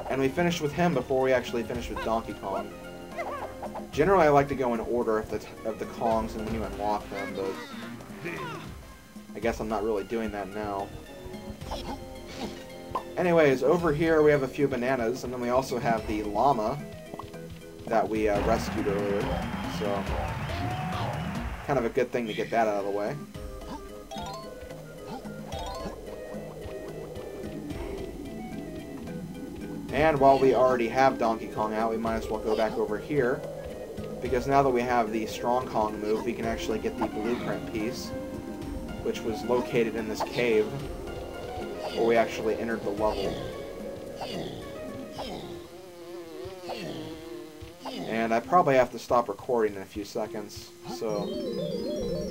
And we finished with him before we actually finished with Donkey Kong. Generally, I like to go in order of the Kongs and when you unlock them, but I guess I'm not really doing that now. Anyways, over here we have a few bananas, and then we also have the llama that we rescued earlier. So, kind of a good thing to get that out of the way. And while we already have Donkey Kong out, we might as well go back over here, because now that we have the Strong Kong move, we can actually get the blueprint piece, which was located in this cave, where we actually entered the level. And I probably have to stop recording in a few seconds, so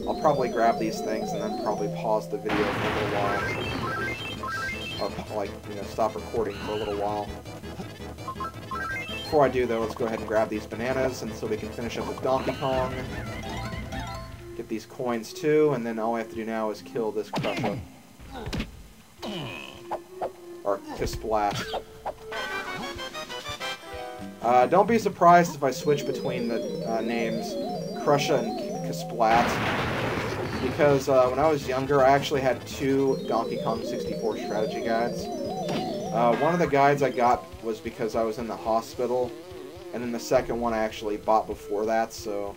I'll probably grab these things and then probably pause the video for a little while. Or, like, you know, stop recording for a little while. Before I do, though, let's go ahead and grab these bananas, and so we can finish up with Donkey Kong. Get these coins, too, and then all I have to do now is kill this Crusher. Or Kasplat. Don't be surprised if I switch between the names Crusher and Kasplat, because when I was younger, I actually had 2 Donkey Kong 64 strategy guides. One of the guides I got was because I was in the hospital, and then the second one I actually bought before that, so...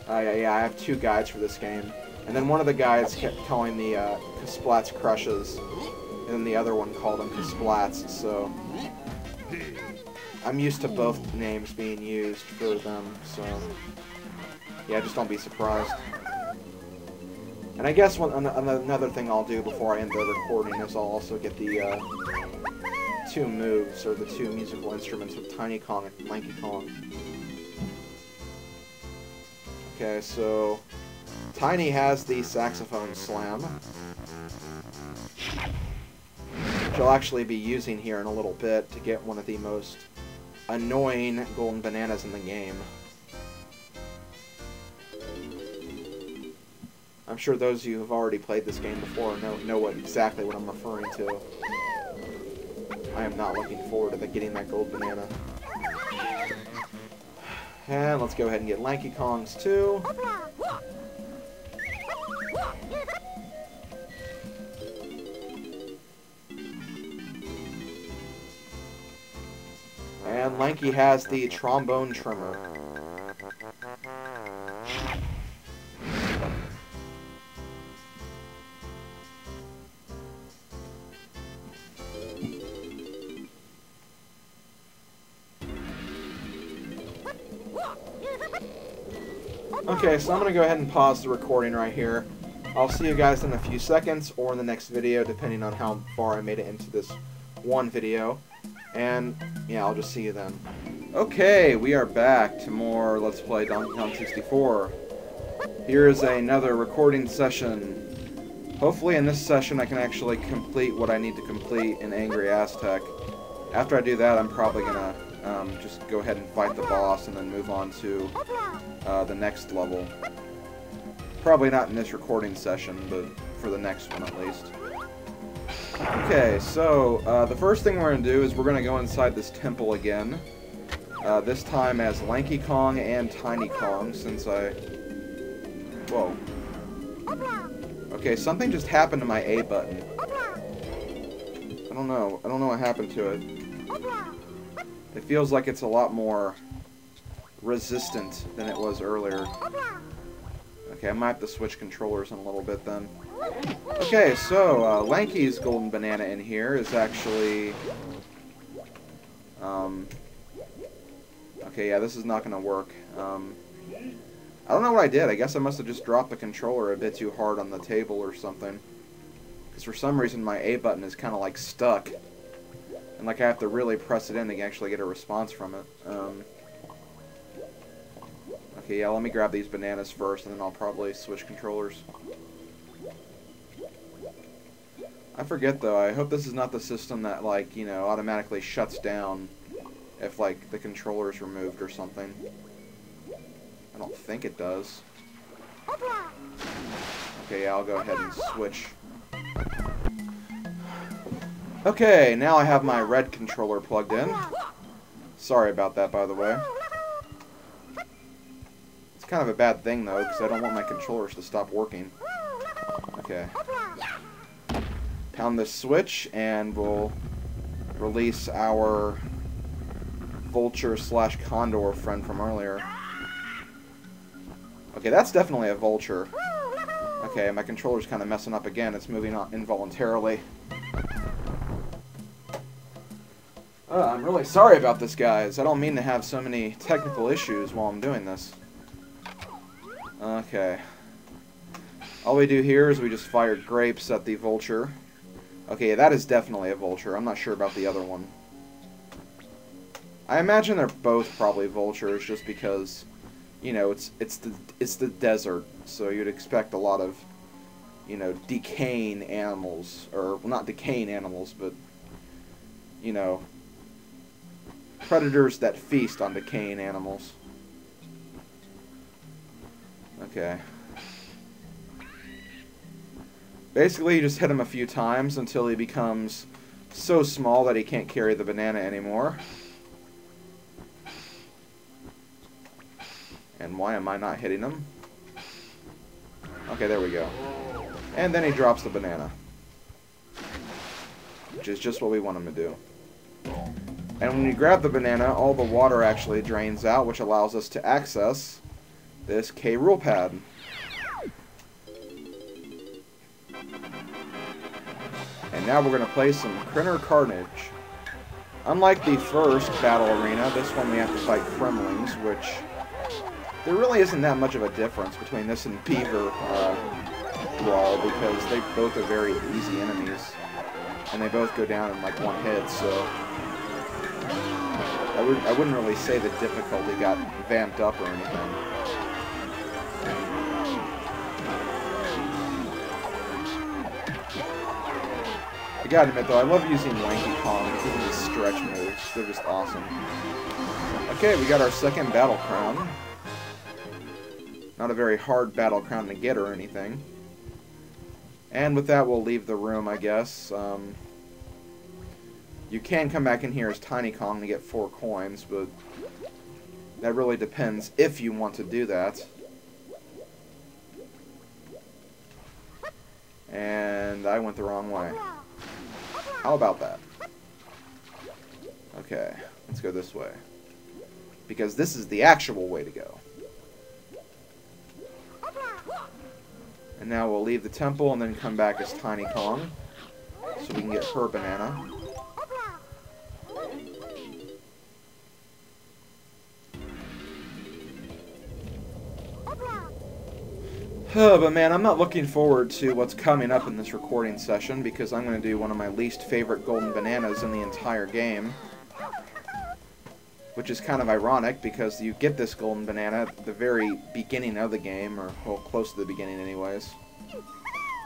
yeah, I have 2 guides for this game. And then one of the guides kept calling the Kasplats Crushes, and then the other one called them Kasplats, so... I'm used to both names being used for them, so... Yeah, just don't be surprised. And I guess another thing I'll do before I end the recording is I'll also get the 2 moves, or the 2 musical instruments with Tiny Kong and Lanky Kong. Okay, so Tiny has the saxophone slam, which I'll actually be using here in a little bit to get one of the most annoying golden bananas in the game. I'm sure those of you who have already played this game before know exactly what I'm referring to. I am not looking forward to getting that gold banana. And let's go ahead and get Lanky Kongs too. And Lanky has the trombone trimmer. Okay, so I'm going to go ahead and pause the recording right here. I'll see you guys in a few seconds, or in the next video, depending on how far I made it into this one video. And, yeah, I'll just see you then. Okay, we are back to more Let's Play Donkey Kong 64. Here's another recording session. Hopefully in this session I can actually complete what I need to complete in Angry Aztec. After I do that, I'm probably going to just go ahead and fight the boss and then move on to the next level. Probably not in this recording session, but for the next one at least. Okay, so the first thing we're going to do is we're going to go inside this temple again. This time as Lanky Kong and Tiny Kong, since I... Whoa. Okay, something just happened to my A button. I don't know what happened to it. It feels like it's a lot more resistant than it was earlier. Okay, I might have to switch controllers in a little bit then. Okay, so Lanky's golden banana in here is actually... Okay, yeah, this is not going to work. I don't know what I did. I guess I must have just dropped the controller a bit too hard on the table or something. Because for some reason my A button is kind of like stuck. And like I have to really press it in to actually get a response from it. Okay, yeah, let me grab these bananas first, and then I'll probably switch controllers. I forget, though. I hope this is not the system that, like, you know, automatically shuts down if, like, the controller's removed or something. I don't think it does. Okay, yeah, I'll go ahead and switch. Okay, now I have my red controller plugged in. Sorry about that, by the way. It's kind of a bad thing, though, because I don't want my controllers to stop working. Okay. Pound this switch, and we'll release our vulture/condor friend from earlier. Okay, that's definitely a vulture. Okay, my controller's kind of messing up again. It's moving on involuntarily. I'm really sorry about this, guys. I don't mean to have so many technical issues while I'm doing this. Okay. All we do here is we just fire grapes at the vulture. Okay, that is definitely a vulture. I'm not sure about the other one. I imagine they're both probably vultures, just because, you know, it's the desert, so you'd expect a lot of, you know, decaying animals, or well, not decaying animals, but, you know, predators that feast on decaying animals. Okay. Basically, you just hit him a few times until he becomes so small that he can't carry the banana anymore. And why am I not hitting him? Okay, there we go. And then he drops the banana, which is just what we want him to do. And when you grab the banana, all the water actually drains out, which allows us to access this K rule pad. And now we're going to play some Carnage. Unlike the first battle arena, this one we have to fight Kremlings, which there really isn't that much of a difference between this and Beaver Brawl, because they both are very easy enemies, and they both go down in like one hit, so I wouldn't really say the difficulty got vamped up or anything. I gotta admit though, I love using Lanky Kong, even his stretch moves. They're just awesome. Okay, we got our second battle crown. Not a very hard battle crown to get or anything. And with that, we'll leave the room, I guess. You can come back in here as Tiny Kong to get 4 coins, but that really depends if you want to do that. And I went the wrong way. How about that? Okay, let's go this way. Because this is the actual way to go. And now we'll leave the temple and then come back as Tiny Kong, so we can get her banana. But man, I'm not looking forward to what's coming up in this recording session, because I'm going to do one of my least favorite golden bananas in the entire game. Which is kind of ironic, because you get this golden banana at the very beginning of the game, or, well, close to the beginning anyways.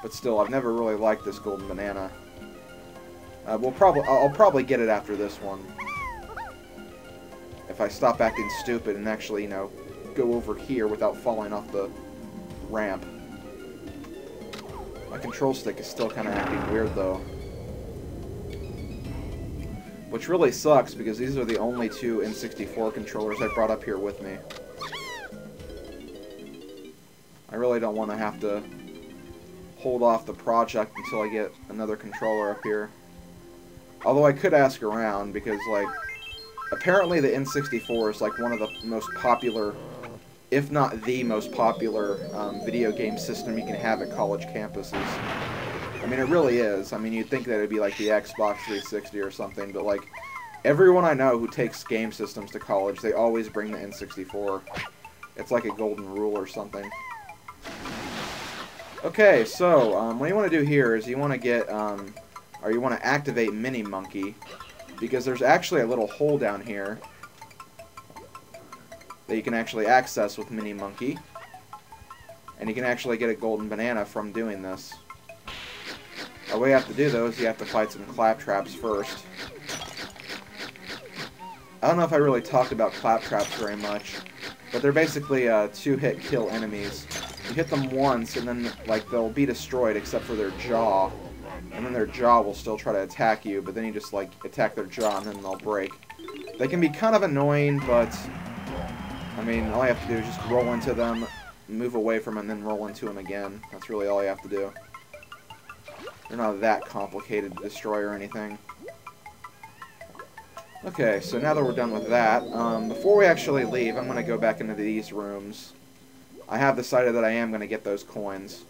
But still, I've never really liked this golden banana. I'll probably get it after this one. If I stop acting stupid and actually, you know, go over here without falling off the ramp. My control stick is still kind of acting weird, though. Which really sucks, because these are the only 2 N64 controllers I brought up here with me. I really don't want to have to hold off the project until I get another controller up here. Although I could ask around, because, like, apparently the N64 is, like, one of the most popular, if not the most popular, video game system you can have at college campuses. I mean, it really is. I mean, you'd think that it'd be like the Xbox 360 or something, but, like, everyone I know who takes game systems to college, they always bring the N64. It's like a golden rule or something. Okay, so, what you want to do here is you want to get, or you want to activate Mini Monkey, because there's actually a little hole down here that you can actually access with Mini Monkey, and you can actually get a golden banana from doing this. All you have to do, though, is you have to fight some Claptraps first. I don't know if I really talked about Claptraps very much, but they're basically 2-hit kill enemies. You hit them once, and then, like, they'll be destroyed except for their jaw. and then their jaw will still try to attack you, but then you just, like, attack their jaw, and then they'll break. They can be kind of annoying, but, I mean, all you have to do is just roll into them, move away from them, and then roll into them again. That's really all you have to do. They're not that complicated to destroy or anything. Okay, so now that we're done with that, before we actually leave, I'm going to go back into these rooms. I have decided that I am going to get those coins.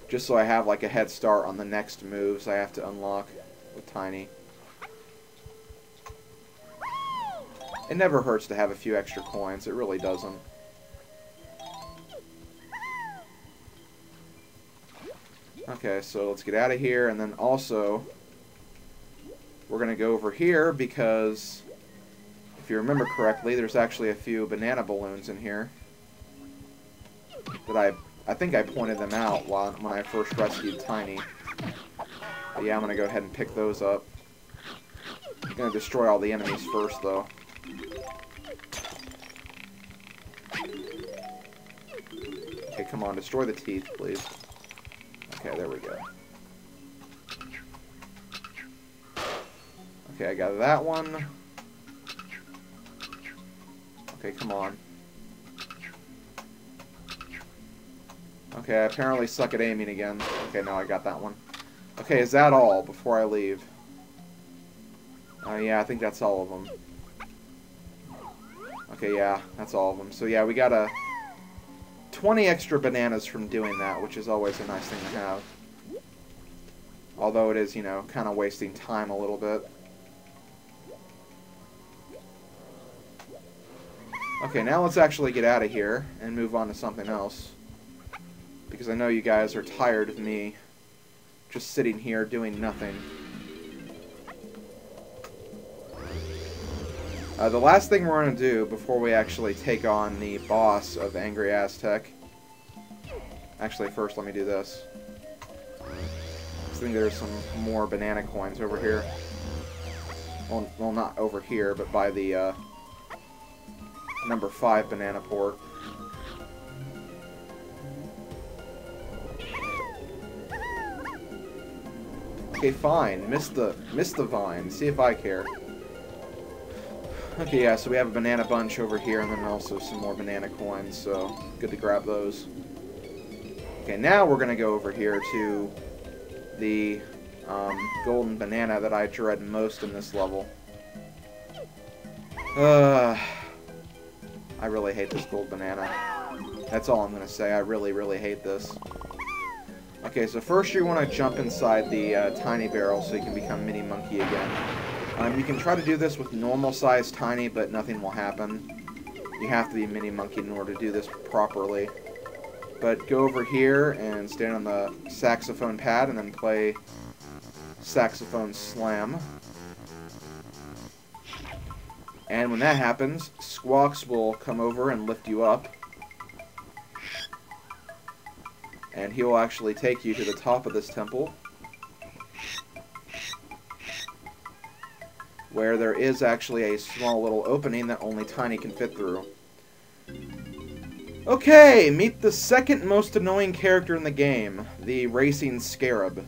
Just so I have, like, a head start on the next moves I have to unlock with Tiny. It never hurts to have a few extra coins. It really doesn't. Okay, so let's get out of here, and then also we're going to go over here because, if you remember correctly, there's actually a few banana balloons in here that I think I pointed them out when I first rescued Tiny. But yeah, I'm going to go ahead and pick those up. I'm going to destroy all the enemies first, though. Okay, come on, destroy the teeth, please. Okay, there we go. Okay, I got that one. Okay, come on. Okay, I apparently suck at aiming again. Okay, now I got that one. Okay, is that all before I leave? Yeah, I think that's all of them. Okay, yeah, that's all of them. So yeah, we got 20 extra bananas from doing that, which is always a nice thing to have. Although it is, you know, kind of wasting time a little bit. Okay, now let's actually get out of here and move on to something else. Because I know you guys are tired of me just sitting here doing nothing. The last thing we're going to do before we actually take on the boss of Angry Aztec... Actually, first let me do this. I think there's some more banana coins over here. Well, not over here, but by the number 5 banana port. Okay, fine. Missed the vine. See if I care. Okay, yeah, so we have a banana bunch over here, and then also some more banana coins, so good to grab those. Okay, now we're going to go over here to the golden banana that I dread most in this level. I really hate this gold banana. That's all I'm going to say. I really, really hate this. Okay, so first you want to jump inside the tiny barrel so you can become Mini Monkey again. You can try to do this with normal-sized Tiny, but nothing will happen. You have to be Mini Monkey in order to do this properly. But go over here and stand on the saxophone pad and then play Saxophone Slam. And when that happens, Squawks will come over and lift you up. And he will actually take you to the top of this temple, where there is actually a small little opening that only Tiny can fit through. Okay, meet the second most annoying character in the game, the racing Scarab.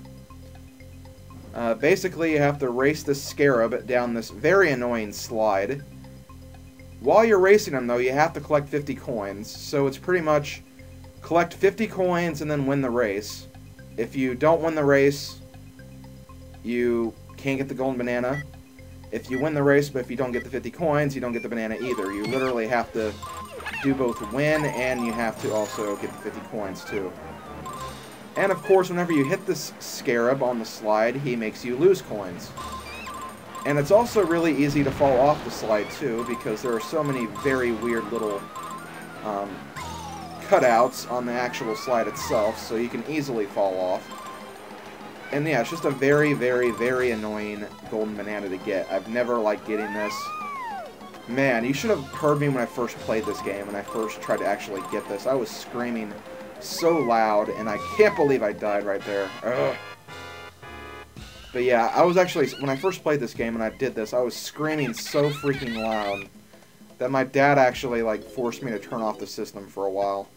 Basically, you have to race this Scarab down this very annoying slide. While you're racing him, though, you have to collect 50 coins, so it's pretty much collect 50 coins and then win the race. If you don't win the race, you can't get the golden banana. If you win the race, but if you don't get the 50 coins, you don't get the banana either. You literally have to do both win, and you have to also get the 50 coins, too. And, of course, whenever you hit this Scarab on the slide, he makes you lose coins. And it's also really easy to fall off the slide, too, because there are so many very weird little cutouts on the actual slide itself, so you can easily fall off. And yeah, it's just a very, very, very annoying golden banana to get. I've never liked getting this. Man, you should have heard me when I first played this game, when I first tried to actually get this. I was screaming so loud, and I can't believe I died right there. Ugh. But yeah, I was actually, when I first played this game and I did this, I was screaming so freaking loud that my dad actually, like, forced me to turn off the system for a while.